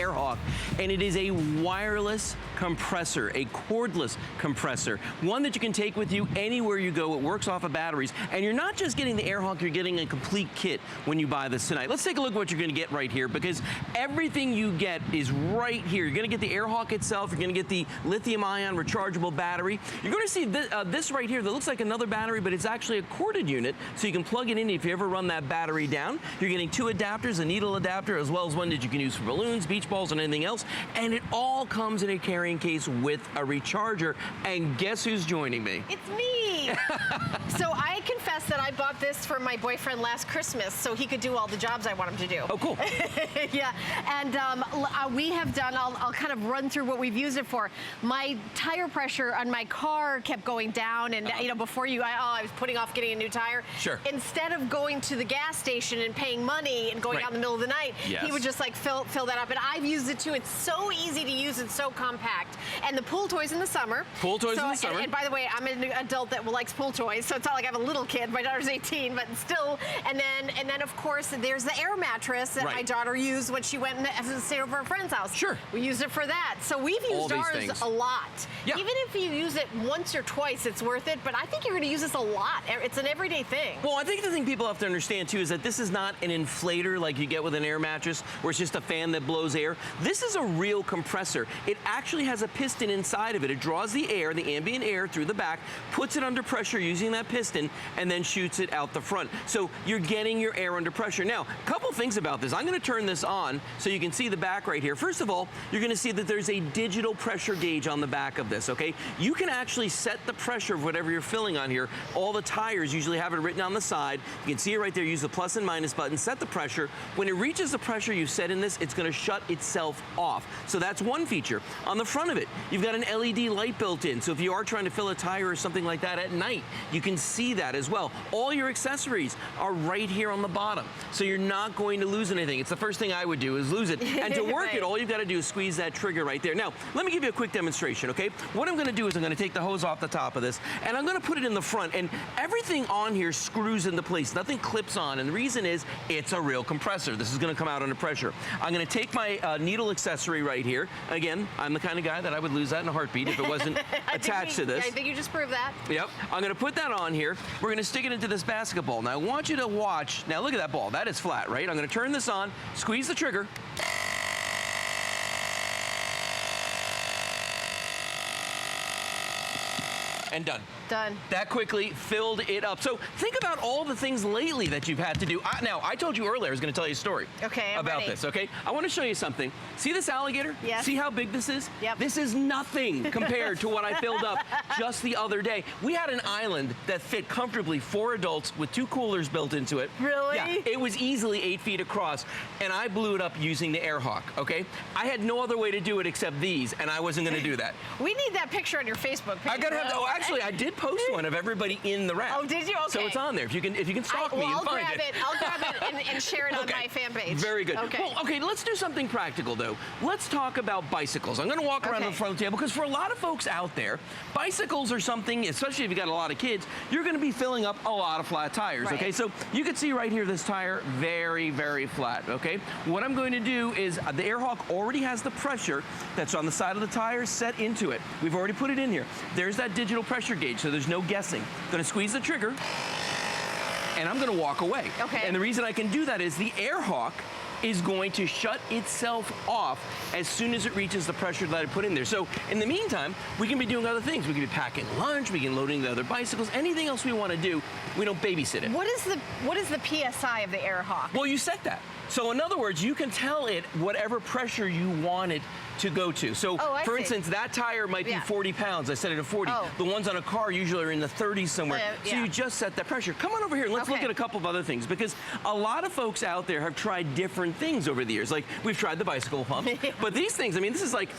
AirHawk, and it is a wireless compressor, a cordless compressor, one that you can take with you anywhere you go. It works off of batteries, and you're not just getting the AirHawk, you're getting a complete kit when you buy this tonight. Let's take a look at what you're gonna get right here, because everything you get is right here. You're gonna get the AirHawk itself, you're gonna get the lithium-ion rechargeable battery. You're gonna see this right here that looks like another battery, but it's actually a corded unit, so you can plug it in if you ever run that battery down. You're getting 2 adapters, a needle adapter, as well as one that you can use for balloons, beach balls, and anything else. And it all comes in a carrying case with a recharger. And guess who's joining me? It's me. So I confess that I bought this for my boyfriend last Christmas so he could do all the jobs I want him to do. Oh, cool. Yeah, and we have done, I'll kind of run through what we've used it for. My tire pressure on my car kept going down, and you know, before I was putting off getting a new tire. Sure. Instead of going to the gas station and paying money and going out in the middle of the night, he would just like fill that up. And I've used it too. It's so easy to use and so compact. And the pool toys in the summer. Pool toys in the summer. And by the way, I'm an adult that likes pool toys, so it's not like I have a little kid. My daughter's 18, but still. And then of course there's the air mattress that my daughter used when she went and stayed over at a friend's house. Sure. We used it for that. So we've used ours a lot. Yeah. Even if you use it once or twice, it's worth it. But I think you're going to use this a lot. It's an everyday thing. Well, I think the thing people have to understand too is that this is not an inflator like you get with an air mattress, where it's just a fan that blows air. This is a real compressor. It actually has a piston inside of it. It draws the air, the ambient air, through the back, puts it under pressure using that piston, and then shoots it out the front. So you're getting your air under pressure. Now, a couple things about this. I'm going to turn this on so you can see the back right here. First of all, you're going to see that there's a digital pressure gauge on the back of this, okay? You can actually set the pressure of whatever you're filling on here. All the tires usually have it written on the side. You can see it right there. Use the plus and minus button, set the pressure. When it reaches the pressure you set in this, it's going to shut itself off. So that's one feature. On the front of it, you've got an LED light built in. So if you are trying to fill a tire or something like that at night, you can see that as well. All your accessories are right here on the bottom. So you're not going to lose anything. It's the first thing I would do is lose it. And to work it, all you've got to do is squeeze that trigger right there. Now, let me give you a quick demonstration, okay? What I'm going to do is I'm going to take the hose off the top of this, and I'm going to put it in the front, and everything on here screws into place. Nothing clips on, and the reason is it's a real compressor. This is going to come out under pressure. I'm going to take my needle accessory right here. Again, I'm the kind of guy that I would lose that in a heartbeat if it wasn't attached to this. I think you just proved that. Yep. I'm going to put that on here. We're going to stick it into this basketball. Now, I want you to watch. Now, look at that ball. That is flat, right? I'm going to turn this on, squeeze the trigger. And done. Done. That quickly filled it up. So think about all the things lately that you've had to do. Now, I told you earlier I was going to tell you a story about this, okay? I want to show you something. See this alligator? Yes. See how big this is? Yep. This is nothing compared to what I filled up just the other day. We had an island that fit comfortably 4 adults with 2 coolers built into it. Really? Yeah, it was easily 8 feet across, and I blew it up using the AirHawk, okay? I had no other way to do it except these, and I wasn't going to do that. We need that picture on your Facebook page. I gotta have. Oh, actually, I did post one of everybody in the wrap. Oh, did you? Okay. So it's on there. If you can stalk me and find it. I'll grab it and share it on my fan page. Very good. Okay. Well, okay, let's do something practical though. Let's talk about bicycles. I'm going to walk around the front table because for a lot of folks out there, bicycles are something, especially if you got a lot of kids, you're going to be filling up a lot of flat tires. Right. Okay, so you can see right here this tire very, very flat. Okay, what I'm going to do is the AirHawk already has the pressure that's on the side of the tire set into it. We've already put it in here. There's that digital pressure gauge, so there's no guessing. I'm going to squeeze the trigger, and I'm going to walk away. Okay. And the reason I can do that is the AirHawk is going to shut itself off as soon as it reaches the pressure that I put in there. So in the meantime, we can be doing other things. We can be packing lunch, we can loading the other bicycles, anything else we want to do, we don't babysit it. What is the PSI of the AirHawk? Well, you set that. So in other words, you can tell it whatever pressure you want it to go to. So for instance, that tire might be 40 pounds. I set it at 40. The ones on a car usually are in the 30s somewhere. So you just set that pressure. Come on over here and let's look at a couple of other things, because a lot of folks out there have tried different things over the years. Like we've tried the bicycle pump, but these things, I mean, this is like,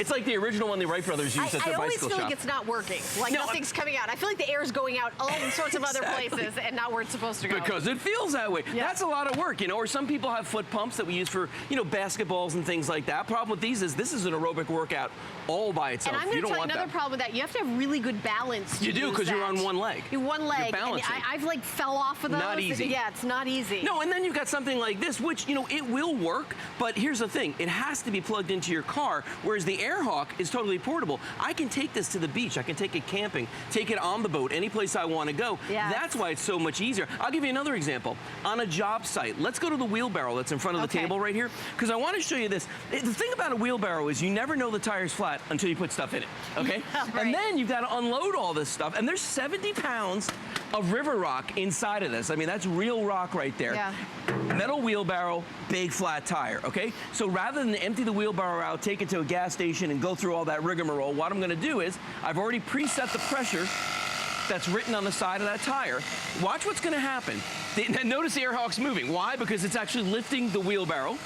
It's like the original one the Wright brothers used at their bicycle shop. I always feel like it's not working. Like nothing's coming out. I feel like the air is going out all sorts of other places and not where it's supposed to go. Because it feels that way. Yeah. That's a lot of work, you know. Or some people have foot pumps that we use for, you know, basketballs and things like that. Problem with these is this is an aerobic workout all by itself. And I'm going to tell you another problem with that. You have to have really good balance. You do, because you're on one leg. You're one leg. You're balancing. And I've like fell off of those. Not easy. Yeah, it's not easy. No, and then you've got something like this, which, you know, it will work, but here's the thing. It has to be plugged into your car, whereas the AirHawk is totally portable. I can take this to the beach. I can take it camping, take it on the boat, any place I want to go. Yeah. That's why it's so much easier. I'll give you another example. On a job site, let's go to the wheelbarrow that's in front of the table right here, because I want to show you this. The thing about a wheelbarrow is you never know the tire's flat until you put stuff in it, okay? Right. And then you've got to unload all this stuff, and there's 70 pounds of river rock inside of this. I mean, that's real rock right there. Yeah. Metal wheelbarrow, big flat tire, okay? So rather than empty the wheelbarrow out, take it to a gas station and go through all that rigmarole, what I'm gonna do is, I've already preset the pressure that's written on the side of that tire. Watch what's gonna happen. Notice the AirHawk's moving. Why? Because it's actually lifting the wheelbarrow.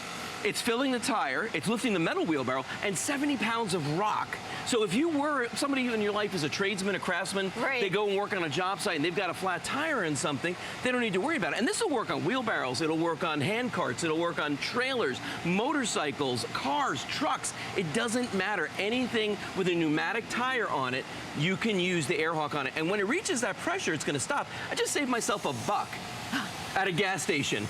It's filling the tire, it's lifting the metal wheelbarrow, and 70 pounds of rock. So if you were, somebody in your life is a tradesman, a craftsman, they go and work on a job site and they've got a flat tire in something, they don't need to worry about it. And this will work on wheelbarrows, it'll work on hand carts, it'll work on trailers, motorcycles, cars, trucks. It doesn't matter. Anything with a pneumatic tire on it, you can use the AirHawk on it. And when it reaches that pressure, it's gonna stop. I just saved myself $1 at a gas station.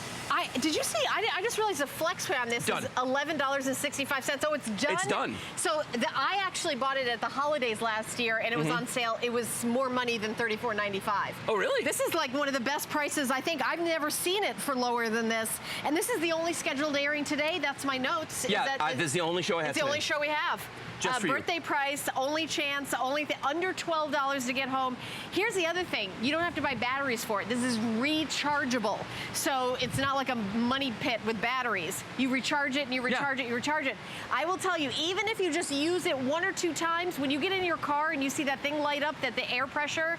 Did you see? I just realized the flex pay on this is $11.65. Oh, it's done? It's done. So I actually bought it at the holidays last year, and it was on sale. It was more money than $34.95. Oh, really? This is like one of the best prices, I think. I've never seen it for lower than this. And this is the only scheduled airing today. That's my notes. Yeah, this is the only show I have It's the only show we have. Just for birthday price, only chance, under $12 to get home. Here's the other thing. You don't have to buy batteries for it. This is rechargeable. So it's not like a money pit with batteries. You recharge it and you recharge it, you recharge it. I will tell you, even if you just use it 1 or 2 times, when you get in your car and you see that thing light up that the air pressure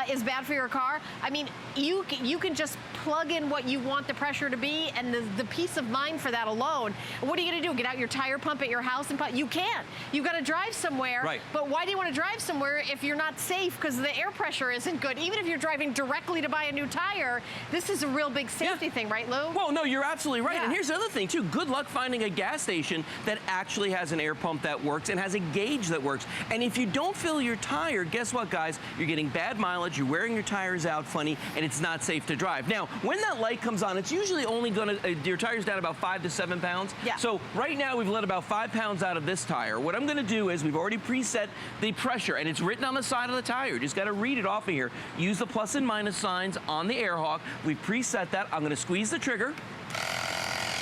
is bad for your car, I mean, you can just plug in what you want the pressure to be, and the peace of mind for that alone. What are you gonna do? Get out your tire pump at your house and pump? You can't. You've got to drive somewhere. Right. But why do you want to drive somewhere if you're not safe because the air pressure isn't good? Even if you're driving directly to buy a new tire, this is a real big safety thing, right, Lou? Well, no, you're absolutely right. And here's the other thing, too. Good luck finding a gas station that actually has an air pump that works and has a gauge that works. And if you don't fill your tire, guess what, guys? You're getting bad mileage, you're wearing your tires out funny, and it's not safe to drive. Now, when that light comes on, it's usually only going to, your tire's down about 5 to 7 pounds. Yeah. So right now, we've let about 5 pounds out of this tire. What I'm going to do is we've already preset the pressure, and it's written on the side of the tire. You just got to read it off of here. Use the plus and minus signs on the AirHawk. We've preset that. I'm going to squeeze the trigger,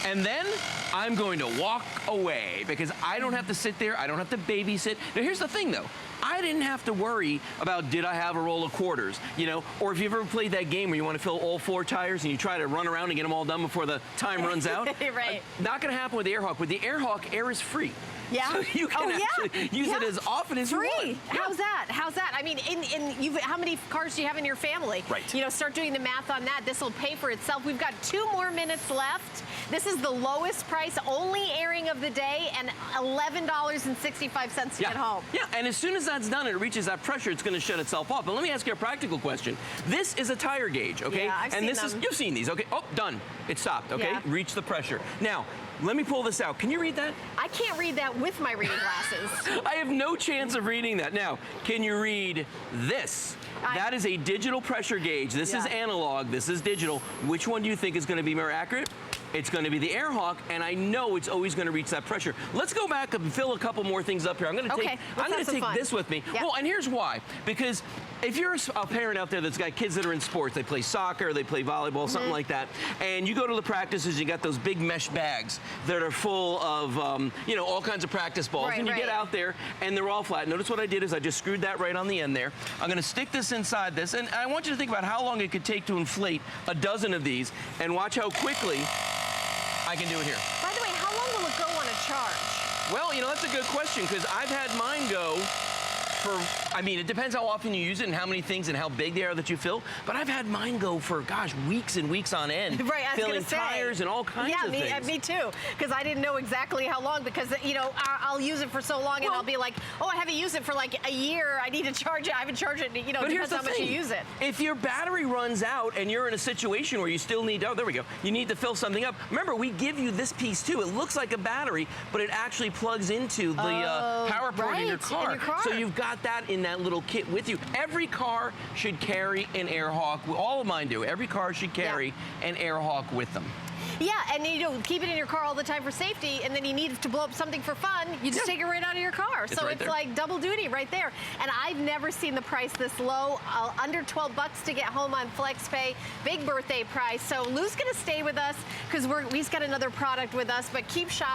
and then I'm going to walk away because I don't have to sit there. I don't have to babysit. Now, here's the thing, though. I didn't have to worry about, did I have a roll of quarters, you know? Or if you've ever played that game where you want to fill all 4 tires and you try to run around and get them all done before the time runs out. Right. Not going to happen with the AirHawk. With the AirHawk, air is free. Yeah. So you can actually use it as often as you want. How's that? How's that? I mean, how many cars do you have in your family? Right. You know, start doing the math on that. This will pay for itself. We've got 2 more minutes left. This is the lowest price, only airing of the day, and $11.65 to get home. Yeah, and as soon as that's done and it reaches that pressure, it's going to shut itself off. But let me ask you a practical question. This is a tire gauge, okay? Yeah, I've seen them. You've seen these, okay? Oh, done. It stopped, okay? Yeah. Reach the pressure. Now, let me pull this out. Can you read that? I can't read that with my reading glasses. I have no chance of reading that. Now, can you read this? That is a digital pressure gauge. This is analog. This is digital. Which one do you think is going to be more accurate? It's going to be the AirHawk, and I know it's always going to reach that pressure. Let's go back and fill a couple more things up here. I'm going to take this with me. Yep. Well, and here's why. Because if you're a parent out there that's got kids that are in sports, they play soccer, they play volleyball, something like that, and you go to the practices, you got those big mesh bags that are full of, you know, all kinds of practice balls, and you get out there, and they're all flat. Notice what I did is I just screwed that right on the end there. I'm going to stick this inside this, and I want you to think about how long it could take to inflate a dozen of these, and watch how quickly I can do it here. By the way, how long will it go on a charge? Well, you know, that's a good question, because I've had mine go for, I mean, it depends how often you use it and how many things and how big they are that you fill, but I've had mine go for, gosh, weeks and weeks on end. Right, I was filling gonna say. tires and all kinds of things. Yeah, me too. Because I didn't know exactly how long. Because you know, I'll use it for so long, and I'll be like, oh, I haven't used it for like a year. I need to charge it. I haven't charged it. You know, But here's depends the how much thing. you use it. If your battery runs out and you're in a situation where you still need, oh, there we go, you need to fill something up. Remember, we give you this piece too. It looks like a battery, but it actually plugs into the power port in your car. So you've got that in that little kit with you. Every car should carry an air hawk. All of mine do. Every car should carry an air hawk with them. Yeah, and you know, keep it in your car all the time for safety, and then you need to blow up something for fun, you just take it right out of your car. So right it's there. like double duty right there. And I've never seen the price this low, under 12 bucks to get home on FlexPay. Big birthday price. So Lou's gonna stay with us because he's got another product with us, but keep shopping.